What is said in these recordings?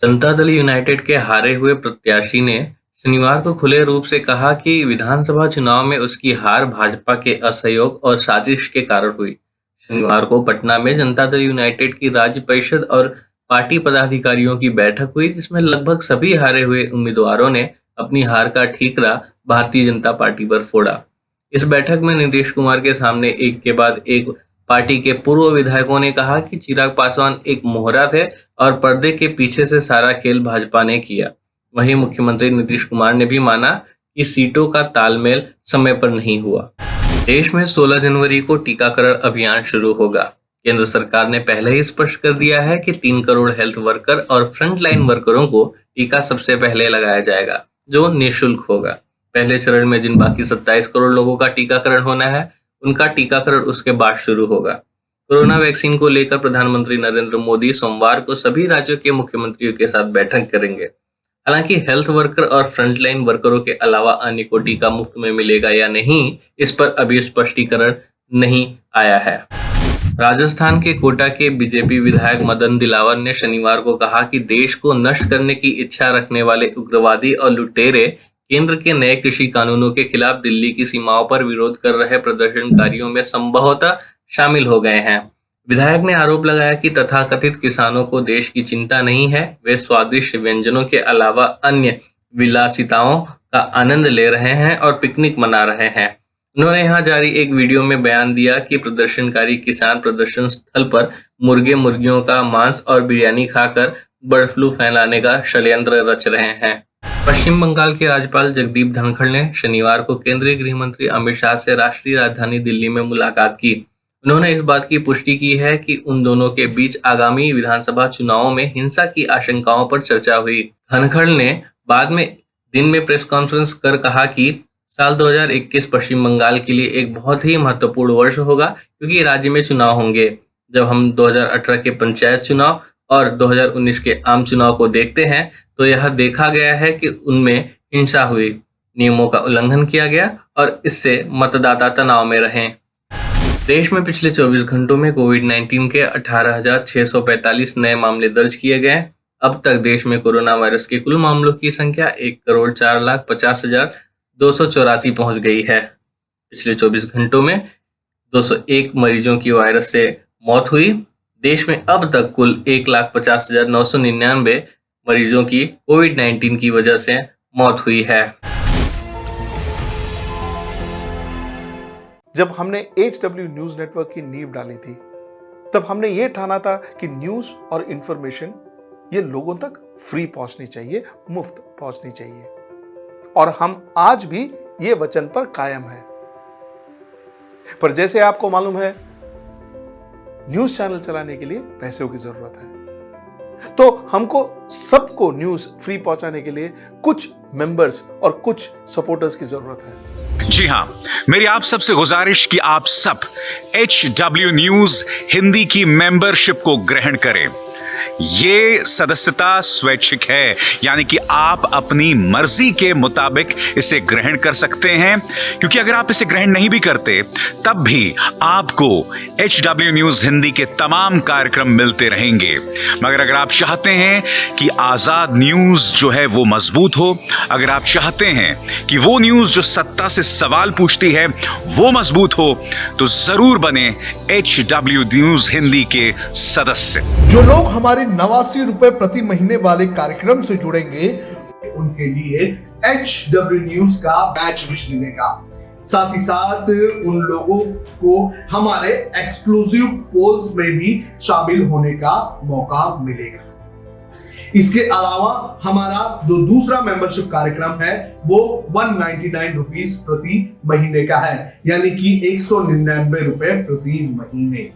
Janata Dal United के हारे हुए प्रत्याशी ने शनिवार को खुले रूप से कहा कि विधानसभा चुनाव में उसकी हार भाजपा के असहयोग और साजिश के कारण हुई। शनिवार को पटना में जनता दल यूनाइटेड की राज्य परिषद और पार्टी पदाधिकारियों की बैठक हुई, जिसमें लगभग सभी हारे हुए उम्मीदवारों ने अपनी हार का ठीकरा भारतीय जनता पार्टी पर फोड़ा। इस बैठक में नीतीश कुमार के सामने एक के बाद एक पार्टी के पूर्व विधायकों ने कहा कि चिराग पासवान एक मोहरा थे और पर्दे के पीछे से सारा खेल भाजपा ने किया। वहीं मुख्यमंत्री नीतीश कुमार ने भी माना कि सीटों का तालमेल समय पर नहीं हुआ। देश में 16 जनवरी को टीकाकरण अभियान शुरू होगा। केंद्र सरकार ने पहले ही स्पष्ट कर दिया है कि 3 करोड़ हेल्थ वर्कर और फ्रंटलाइन वर्करों को टीका सबसे पहले लगाया जाएगा, जो निःशुल्क होगा। पहले चरण में जिन बाकी 27 करोड़ लोगों का टीकाकरण होना है, उनका टीकाकरण उसके बाद शुरू होगा। कोरोना वैक्सीन को लेकर प्रधानमंत्री नरेंद्र मोदी सोमवार को सभी राज्यों के मुख्यमंत्रियों के साथ बैठक करेंगे। हालांकि हेल्थ वर्कर और फ्रंटलाइन वर्करों के अलावा अन्य को टीका मुफ्त में मिलेगा या नहीं, इस पर अभी स्पष्टीकरण नहीं आया है। राजस्थान के कोटा के बीजेपी विधायक मदन दिलावर ने शनिवार को कहा कि देश को नष्ट करने की इच्छा रखने वाले उग्रवादी और लुटेरे केंद्र के नए कृषि कानूनों के खिलाफ दिल्ली की सीमाओं पर विरोध कर रहे प्रदर्शनकारियों में संभवतः शामिल हो गए हैं। विधायक ने आरोप लगाया कि तथाकथित किसानों को देश की चिंता नहीं है, वे स्वादिष्ट व्यंजनों के अलावा अन्य विलासिताओं का आनंद ले रहे हैं और पिकनिक मना रहे हैं। उन्होंने यहां जारी एक वीडियो में बयान दिया कि प्रदर्शनकारी किसान प्रदर्शन स्थल पर मुर्गे मुर्गियों का मांस और बिरयानी खाकर बर्ड फ्लू फैलाने का षड्यंत्र रच रहे हैं। पश्चिम बंगाल के राज्यपाल जगदीप धनखड़ ने शनिवार को केंद्रीय गृह मंत्री अमित शाह से राष्ट्रीय राजधानी दिल्ली में मुलाकात की। उन्होंने इस बात की पुष्टि की है कि उन दोनों के बीच आगामी विधानसभा चुनावों में हिंसा की आशंकाओं पर चर्चा हुई। धनखड़ ने बाद में दिन में प्रेस कॉन्फ्रेंस कर कहा कि साल 2021 पश्चिम बंगाल के लिए एक बहुत ही महत्वपूर्ण वर्ष होगा, क्योंकि राज्य में चुनाव होंगे। जब हम 2018 के पंचायत चुनाव और 2019 के आम चुनाव को देखते हैं तो यह देखा गया है कि उनमें हिंसा हुई, नियमों का उल्लंघन किया गया और इससे मतदाता तनाव में रहे। देश में पिछले 24 घंटों में कोविड-19 के 18,645 नए मामले दर्ज किए गए। अब तक देश में कोरोना वायरस के कुल मामलों की संख्या 1,04,50,284 पहुंच गई है। पिछले 24 घंटों में 201 मरीजों की वायरस से मौत हुई। देश में अब तक कुल 1,50,999 मरीजों की कोविड-19 की वजह से मौत हुई है। जब हमने HW न्यूज नेटवर्क की नींव डाली थी, तब हमने ये ठाना था कि न्यूज और इंफॉर्मेशन ये लोगों तक फ्री पहुंचनी चाहिए, मुफ्त पहुंचनी चाहिए, और हम आज भी ये वचन पर कायम हैं। पर जैसे आपको मालूम है, न्यूज चैनल चलाने के लिए पैसों की जरूरत है, तो हमको सबको न्यूज फ्री पहुंचाने के लिए कुछ मेंबर्स और कुछ सपोर्टर्स की जरूरत है। जी हां, मेरी आप सबसे गुजारिश कि आप सब HW न्यूज हिंदी की मेंबरशिप को ग्रहण करें। ये सदस्यता स्वैच्छिक है, यानी कि आप अपनी मर्जी के मुताबिक इसे ग्रहण कर सकते हैं, क्योंकि अगर आप इसे ग्रहण नहीं भी करते तब भी आपको HW न्यूज हिंदी के तमाम कार्यक्रम मिलते रहेंगे। मगर अगर आप चाहते हैं कि आजाद न्यूज जो है वो मजबूत हो, अगर आप चाहते हैं कि वो न्यूज जो सत्ता से सवाल पूछती है वो मजबूत हो, तो जरूर बने HW न्यूज हिंदी के सदस्य। जो लोग हमारे 89 रुपए प्रति महीने वाले कार्यक्रम से जुड़ेंगे, उनके लिए HW न्यूज का बैच विश मिलेगा। साथ ही साथ उन लोगों को हमारे एक्सक्लूसिव पोल्स में भी शामिल होने का मौका मिलेगा। इसके अलावा हमारा जो दूसरा मेंबरशिप कार्यक्रम है वो 199 रुपीस प्रति महीने का है, यानी कि 199 रुपए प्रति महीने।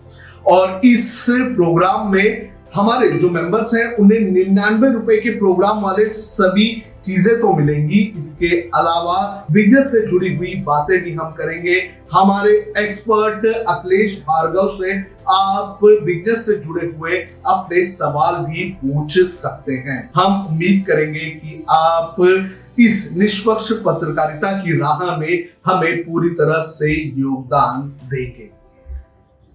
और इस प्रोग्राम में हमारे जो मेंबर्स हैं उन्हें 99 रुपए के प्रोग्राम वाले सभी चीजें तो मिलेंगी। इसके अलावा बिजनेस से जुड़ी हुई बातें भी हम करेंगे। हमारे एक्सपर्ट अखिलेश भार्गव से आप बिजनेस से जुड़े हुए अपने सवाल भी पूछ सकते हैं। हम उम्मीद करेंगे कि आप इस निष्पक्ष पत्रकारिता की राह में हमें पूरी तरह से योगदान देंगे।